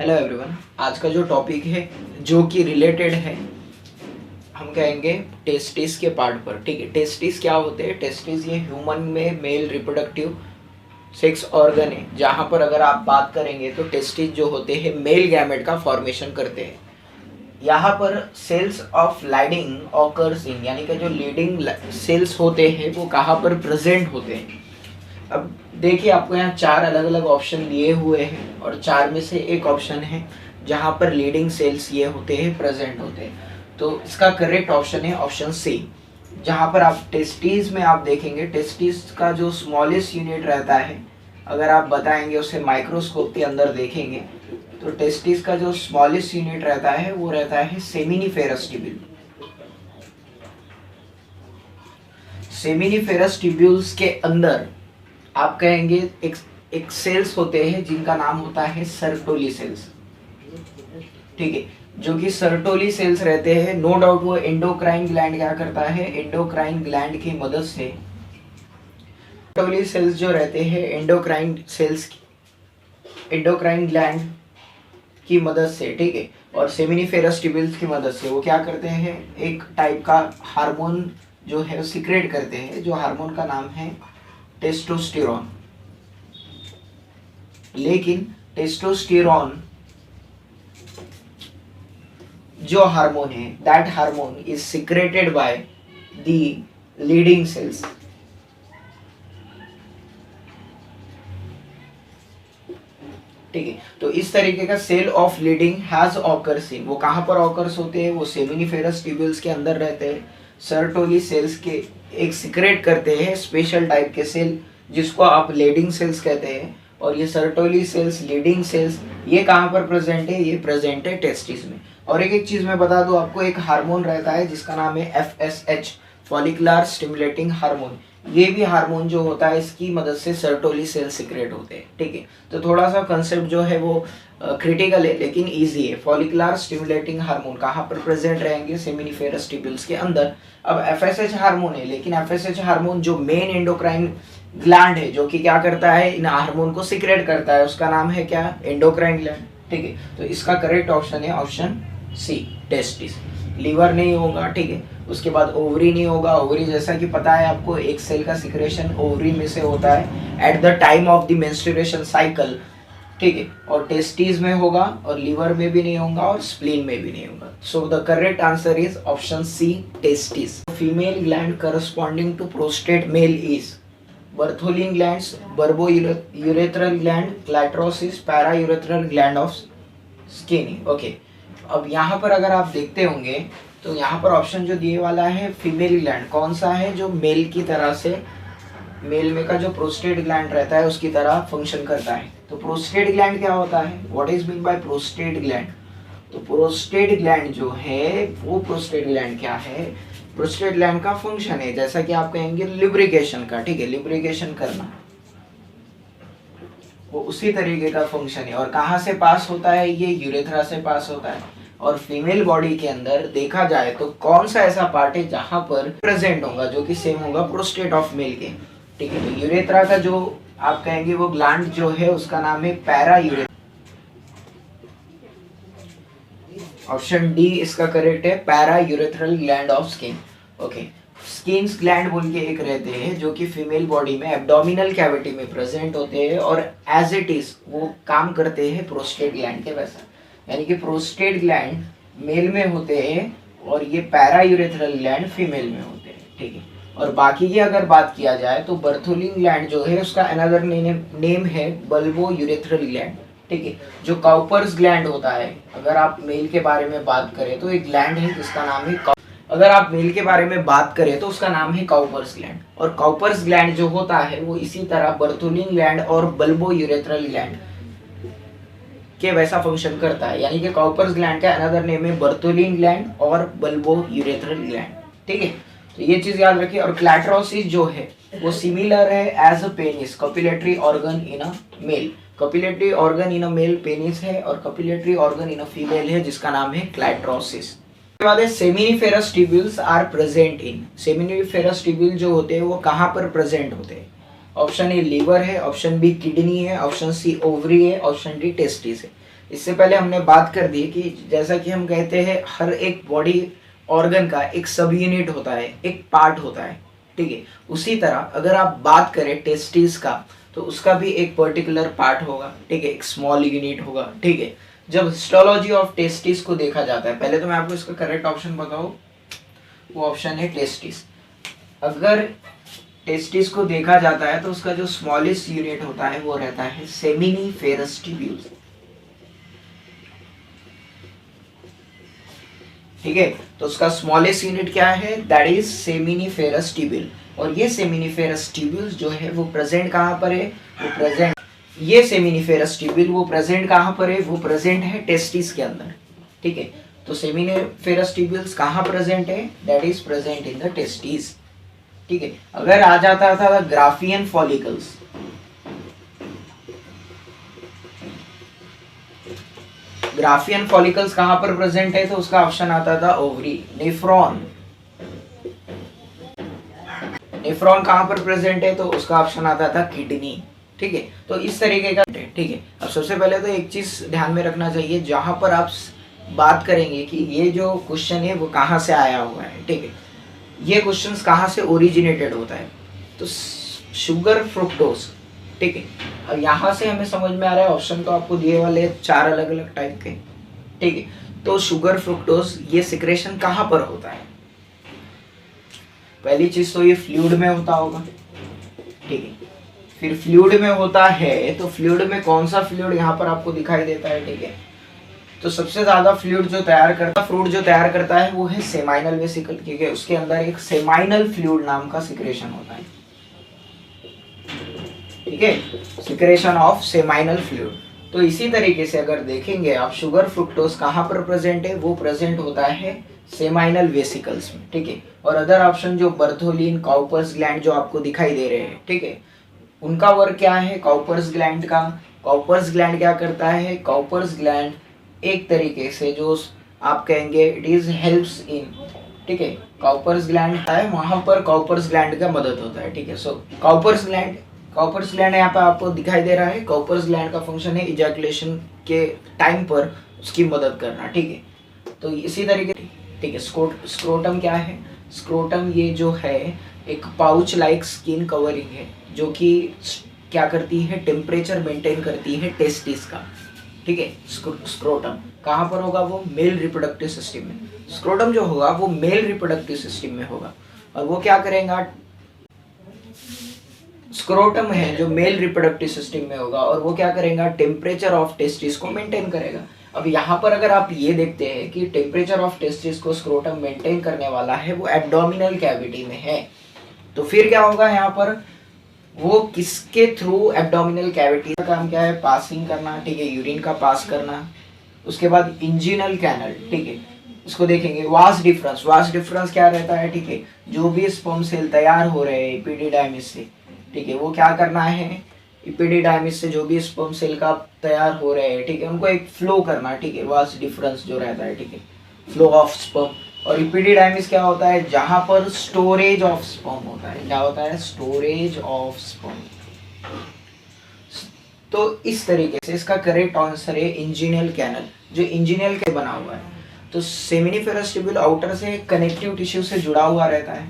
Hello everyone. आज का जो टॉपिक है जो कि रिलेटेड है, हम कहेंगे टेस्टिस के पार्ट पर। ठीक है, टेस्टिस क्या होते हैं? टेस्टिस ये ह्यूमन में मेल रिप्रोडक्टिव सेक्स ऑर्गन है, जहाँ पर अगर आप बात करेंगे तो टेस्टिस जो होते हैं मेल गैमेट का फॉर्मेशन करते हैं। यहाँ पर सेल्स ऑफ लाइडिंग ऑकर्स इन, यानी कि जो लीडिंग सेल्स होते हैं वो कहाँ पर प्रेजेंट होते हैं। अब देखिए, आपको यहाँ चार अलग अलग ऑप्शन दिए हुए हैं और चार में से एक ऑप्शन है जहाँ पर लीडिंग सेल्स ये होते हैं, प्रेजेंट होते हैं। तो इसका करेक्ट ऑप्शन है ऑप्शन सी। जहाँ पर आप टेस्टिस में आप देखेंगे, टेस्टिस का जो स्मॉलेस्ट यूनिट रहता है, अगर आप बताएंगे उसे माइक्रोस्कोप के अंदर देखेंगे तो टेस्टिस का जो स्मॉलेस्ट यूनिट रहता है वो रहता है सेमिनिफेरस ट्यूब्यूल। सेमिनिफेरस ट्यूब्यूल्स के अंदर आप कहेंगे एक सेल्स होते हैं जिनका नाम होता है सर्टोली सेल्स। ठीक है, जो कि सर्टोली सेल्स रहते हैं, नो डाउट वो एंडोक्राइन ग्लैंड क्या करता है, एंडोक्राइन ग्लैंड की मदद से सर्टोली सेल्स जो रहते हैं एंडोक्राइन सेल्स, एंडोक्राइन ग्लैंड की मदद से, ठीक है, और सेमिनिफेरस ट्यूब्यूल्स की मदद से वो क्या करते हैं, एक टाइप का हार्मोन जो है सीक्रेट करते हैं, जो हार्मोन का नाम है टेस्टोस्टेरोन। लेकिन टेस्टोस्टेरोन जो हार्मोन है, that hormone is secreted by the Leydig cells. ठीक है, तो इस तरीके का cell of Leydig has occurs in, वो कहां पर ऑकर्स होते हैं, वो सेमिनिफेरस ट्यूब्यूल्स के अंदर रहते हैं। सर्टोली सेल्स के एक सीक्रेट करते हैं स्पेशल टाइप के सेल जिसको आप लीडिंग सेल्स कहते हैं, और ये सर्टोली सेल्स, लीडिंग सेल्स, ये कहाँ पर प्रेजेंट है, ये प्रेजेंट है टेस्टिस में। और एक चीज मैं बता दूं आपको, एक हार्मोन रहता है जिसका नाम है FSH, फॉलिकुलर स्टिमुलेटिंग हार्मोन। ये भी हार्मोन जो होता है इसकी मदद से सर्टोली सेल सीक्रेट होते हैं। ठीक है, तो थोड़ा सा कंसेप्ट जो है वो क्रिटिकल है लेकिन इजी है। फॉलिकुलर स्टिमुलेटिंग हार्मोन कहाँ पर प्रेजेंट रहेंगे, सेमिनिफेरस ट्यूब्यूल्स के अंदर। अब FSH हार्मोन है, लेकिन FSH हार्मोन जो मेन एंडोक्राइन ग्लैंड है जो कि क्या करता है, इन हार्मोन को सीक्रेट करता है, उसका नाम है क्या, एंडोक्राइन ग्लैंड। ठीक है, तो इसका करेक्ट ऑप्शन है ऑप्शन सी, टेस्टिस। लीवर नहीं होगा, ठीक है, उसके बाद ओवरी नहीं होगा। ओवरी जैसा कि पता है आपको, एक सेल का सिक्रेशन ओवरी में से होता है at the time of the menstruation cycle. ठीक है, और टेस्टिस में होगा, और लीवर में भी नहीं होगा, और स्प्लीन में भी नहीं होगा। So the correct answer is option C, testis. Female gland corresponding to prostate male is Bartholin glands, bulbourethral gland, clitoris, paraurethral gland of Skene. Okay, अब यहाँ पर अगर आप देखते होंगे तो यहाँ पर ऑप्शन जो दिए वाला है फीमेल ग्लैंड, कौन सा है, जो मेल की तरह से, मेल में का जो प्रोस्टेट ग्लैंड रहता है उसकी तरह फंक्शन करता है। तो प्रोस्टेट ग्लैंड क्या होता है, what is mean by prostate gland? तो प्रोस्टेट ग्लैंड जो है वो, प्रोस्टेट ग्लैंड क्या है, प्रोस्टेट ग्लैंड का फंक्शन है जैसा कि आप कहेंगे लिब्रिकेशन का। ठीक है, लिब्रिकेशन करना, वो उसी तरीके का फंक्शन है। और कहाँ से पास होता है, ये यूरेथ्रा से पास होता है। और फीमेल बॉडी के अंदर देखा जाए तो कौन सा ऐसा पार्ट है जहां पर प्रेजेंट होगा, जो कि सेम होगा प्रोस्टेट ऑफ मेल के। ठीक है, तो यूरेथ्रा का जो आप कहेंगे वो ग्लैंड जो है उसका नाम है पैरा यूरेथ्रा। ऑप्शन डी इसका करेक्ट है, para urethral gland of skin. Okay, skins gland बोल के एक रहते हैं जो कि फीमेल बॉडी में एब्डोमिनल कैविटी में प्रेजेंट होते हैं, और एज इट इज वो काम करते हैं प्रोस्टेट ग्लैंड के वैसा। यानी कि प्रोस्टेट ग्लैंड मेल में होते हैं और ये पैरायूरेथ्रल ग्लैंड फीमेल में होते हैं। ठीक है, और बाकी की अगर बात किया जाए तो बर्थोलिन ग्लैंड जो है उसका अनदर नेम है बल्बो यूरेथ्रल ग्लैंड। ठीक है, जो काउपर्स ग्लैंड होता है, अगर आप मेल के बारे में बात करें तो एक ग्लैंड है जिसका नाम है, अगर आप मेल के बारे में बात करें तो उसका नाम है काउपर्स ग्लैंड। और काउपर्स ग्लैंड जो होता है वो इसी तरह बर्थोलिन ग्लैंड और बल्बो यूरेथ्रल ग्लैंड के वैसा फंक्शन करता है। यानी कि काउपर्स ग्लैंड का अनदर नेम है बर्थोलिन ग्लैंड और बल्बो यूरेथ्रल ग्लैंड। ठीक है, तो ये चीज याद रखिए। और क्लैट्रोसिस जो है वो सिमिलर है as a penis, copulatory organ in a male. Copulatory organ in a male penis है, और कपिलेटरी ऑर्गन इन अ फीमेल है जिसका नाम है क्लैट्रोसिस। उसके बाद seminiferous tubules are present in, seminiferous tubule जो होते हैं वो कहाँ पर प्रेजेंट होते हैं? ऑप्शन ए लीवर है, ऑप्शन बी किडनी है, ऑप्शन सी ओवरी है, ऑप्शन डी टेस्टिस है। इससे पहले हमने बात कर दी कि जैसा कि हम कहते हैं हर एक बॉडी ऑर्गन का एक सब यूनिट होता है, एक पार्ट होता है, ठीक है। उसी तरह अगर आप बात करें टेस्टिस का, तो उसका भी एक पर्टिकुलर पार्ट होगा, ठीक है, एक स्मॉल यूनिट होगा, ठीक है। जब हिस्टोलॉजी ऑफ टेस्टिस को देखा जाता है, पहले तो मैं आपको इसका करेक्ट ऑप्शन बताऊं, वो ऑप्शन है टेस्टिस। अगर टेस्टिस को देखा जाता है तो उसका जो स्मॉलेस्ट यूनिट होता है वो रहता है सेमिनिफेरस ट्यूब्यूल्स, ठीक है। तो उसका स्मॉलेस्ट यूनिट क्या है, दैट इज सेमिनिफेरस ट्यूब्यूल। और ये सेमिनिफेरस ट्यूब्यूल्स जो है वो प्रेजेंट कहाँ पर है, वो प्रेजेंट, ये सेमिनिफेरस ट्यूब्यूल वो प्रेजेंट कहाँ पर है, वो प्रेजेंट है टेस्टिस के अंदर, ठीक है। तो सेमिनिफेरस ट्यूब्यूल्स कहाँ प्रेजेंट है, that is present in the testis, ठीक है। अगर आ जाता था ग्राफियन फॉलिकल्स, ग्राफियन फॉलिकल्स कहां पर प्रेजेंट है, तो उसका ऑप्शन आता था ओवरी। नेफ्रॉन, नेफ्रॉन कहां पर प्रेजेंट है, तो उसका ऑप्शन आता था किडनी, ठीक है। तो इस तरीके का, ठीक है। अब सबसे पहले तो एक चीज ध्यान में रखना चाहिए, जहां पर आप बात करेंगे कि ये जो क्वेश्चन है वो कहां से आया हुआ है, ठीक है, ये क्वेश्चंस कहां से ओरिजिनेटेड होता है, तो शुगर फ्रुक्टोज, ठीक है। अब यहाँ से हमें समझ में आ रहा है, ऑप्शन तो आपको दिए वाले 4 अलग अलग टाइप के, ठीक है। तो शुगर फ्रुक्टोज ये सिक्रेशन कहाँ पर होता है, पहली चीज तो ये फ्लूइड में होता होगा, ठीक है। फिर फ्लूइड में होता है तो फ्लूइड में कौन सा फ्लूइड यहाँ पर आपको दिखाई देता है, ठीक है। तो सबसे ज्यादा फ्लूइड जो तैयार करता, फ्रूट जो तैयार करता है वो है सेमाइनल वेसिकल, ठीक है। उसके अंदर एक सेमाइनल फ्लूइड नाम का सिक्रेशन होता है, ठीक है, सिक्रेशन ऑफ सेमाइनल फ्लूइड। तो इसी तरीके से अगर देखेंगे आप, शुगर फ्रुक्टोज कहाँ पर प्रेजेंट है, वो प्रेजेंट होता है सेमाइनल वेसिकल्स में, ठीक है। और अदर ऑप्शन जो बर्थोलिन, काउपर्स ग्लैंड जो आपको दिखाई दे रहे हैं, ठीक है, उनका वर्क क्या है, काउपर्स ग्लैंड का। काउपर्स ग्लैंड क्या करता है, काउपर्स ग्लैंड एक तरीके से जो आप कहेंगे इट इज हेल्प्स इन, ठीक है, काउपर्स ग्लैंड है, वहां पर काउपर्स ग्लैंड का मदद होता है, ठीक है। सो काउपर्स ग्लैंड, काउपर्स ग्लैंड यहाँ पे आपको दिखाई दे रहा है, काउपर्स ग्लैंड का फंक्शन है इजैकुलेशन के टाइम पर उसकी मदद करना, ठीक है। तो इसी तरीके, ठीक है। स्क्रोटम क्या है, स्क्रोटम ये जो है एक पाउच लाइक स्किन कवरिंग है, जो कि क्या करती है, टेम्परेचर मेंटेन करती है टेस्टिस का, ठीक है। स्क्रोटम कहाँ पर होगा, वो मेल रिप्रोडक्टिव सिस्टम में। स्क्रोटम जो होगा वो मेल रिप्रोडक्टिव सिस्टम में होगा, और वो क्या करेगा, स्क्रोटम है जो मेल रिप्रोडक्टिव सिस्टम में होगा, और वो क्या करेगा, टेम्परेचर ऑफ टेस्टिस को मेंटेन करेगा। अब यहाँ पर अगर आप ये देखते हैं कि टेम्परेचर ऑफ टेस्टिस को स्क्रोटम मेंटेन करने वाला है, वो एब्डोमिनल कैविटी में है, तो फिर क्या होगा यहाँ पर, वो किसके थ्रू, एब्डोमिनल कैविटी का काम क्या है, पासिंग करना, ठीक है, यूरिन का पास करना। उसके बाद इंजिनल कैनल, ठीक है, इसको देखेंगे। वास डिफरेंस, वास डिफरेंस क्या रहता है, ठीक है, जो भी स्पर्म सेल तैयार हो रहे हैं एपिडिडाइमिस से, ठीक है, वो क्या करना है, एपिडिडाइमिस से जो भी स्पर्म सेल का तैयार हो रहे हैं, ठीक है, उनको एक फ्लो करना, ठीक है, वास डिफरेंस जो रहता है, ठीक है, फ्लो ऑफ स्पर्म। और एपिडिडाइमिस क्या होता है, जहां पर स्टोरेज ऑफ स्पर्म होता है, क्या होता है, स्टोरेज ऑफ स्पर्म। तो इस तरीके से इसका करेक्ट आंसर है इंजिनल कैनल, जो इंजिनल के बना हुआ है। तो सेमिनिफेरस ट्यूब्यूल आउटर से कनेक्टिव टिश्यू से जुड़ा हुआ रहता है,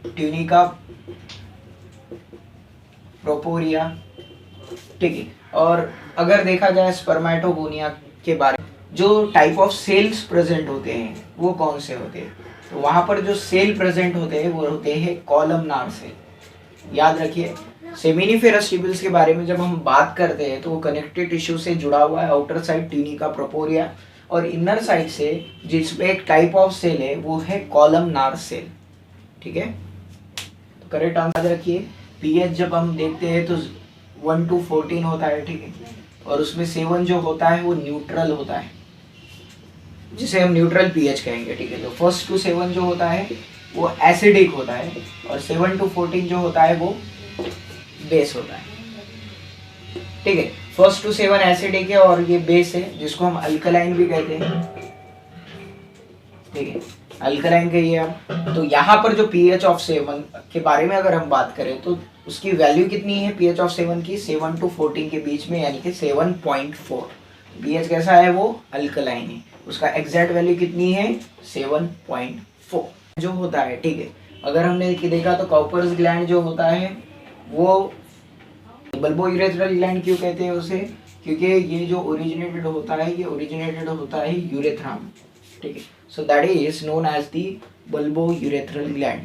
ट्यूनिका प्रोपोरिया, ठीक है। और अगर देखा जाए स्पर्मेटोगोनिया के बारे में, जो टाइप ऑफ सेल्स प्रेजेंट होते हैं वो कौन से होते हैं, तो वहां पर जो सेल प्रेजेंट होते हैं वो होते हैं कॉलमनार सेल। याद रखिए, सेमिनिफेरस ट्यूब्यूल्स के बारे में जब हम बात करते हैं तो वो कनेक्टिव टिश्यू से जुड़ा हुआ है, आउटर साइड ट्यूनिका प्रोपोरिया, और इनर साइड से जिसमें एक टाइप ऑफ सेल है वो है कॉलमनार सेल, ठीक है। तो करेक्ट आंसर रखिए। पीएच जब हम देखते हैं तो 1 to 14 होता है, ठीक है, और उसमें 7 जो होता है वो न्यूट्रल होता है, जिसे हम न्यूट्रल पीएच कहेंगे, ठीक है। तो 1 to 7 जो होता है वो एसिडिक होता है, और 7 to 14 जो होता है वो बेस होता है, ठीक है। 1 to 7 एसिडिक है और ये बेस है, जिसको हम अल्कलाइन भी कहते हैं, ठीक है, अल्कलाइन कहिए आप। तो यहाँ पर जो पीएच ऑफ 7 के बारे में अगर हम बात करें तो उसकी वैल्यू कितनी है pH ऑफ सेवन की, 7 to 14 के बीच में, यानी कि 7.4। pH कैसा है, वो अल्कलाइन है। उसका एग्जैक्ट वैल्यू कितनी है, 7.4 जो होता है। ठीक है, अगर हमने देखा तो काउपर्स ग्लैंड जो होता है वो बल्बो यूरेथ्रल ग्लैंड क्यों कहते हैं उसे, क्योंकि ये जो ओरिजिनेटेड होता है, ये ओरिजिनेटेड होता है यूरेथ्रा में। ठीक है, so that is known as the bulbo urethral gland.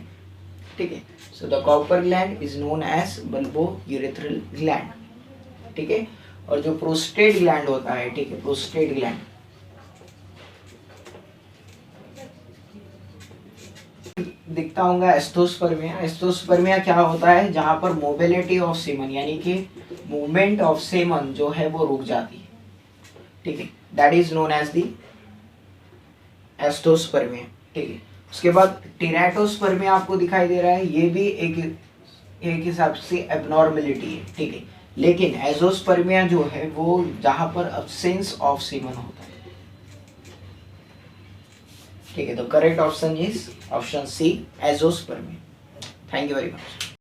ठीक है, so the Cowper gland is known as bulbo urethral gland. ठीक है, और जो प्रोस्टेट ग्लैंड होता है, ठीक है, प्रोस्टेट ग्लैंड दिखता होगा एस्थोस्पर्मिया। एस्थोस्पर्मिया क्या होता है, जहां पर मोबिलिटी ऑफ सीमन यानी कि मूवमेंट ऑफ सीमन जो है वो रुक जाती है। ठीक है, that is known as the asthenospermia. ठीक है, उसके बाद टेराटोस्पर्मिया आपको दिखाई दे रहा है, ये भी एक हिसाब से एबनॉर्मेलिटी है। ठीक है, लेकिन एजोस्पर्मिया जो है वो जहां पर अब्सेंस ऑफ सीमन होता है। ठीक है, तो correct option is option C, azoospermia. Thank you very much.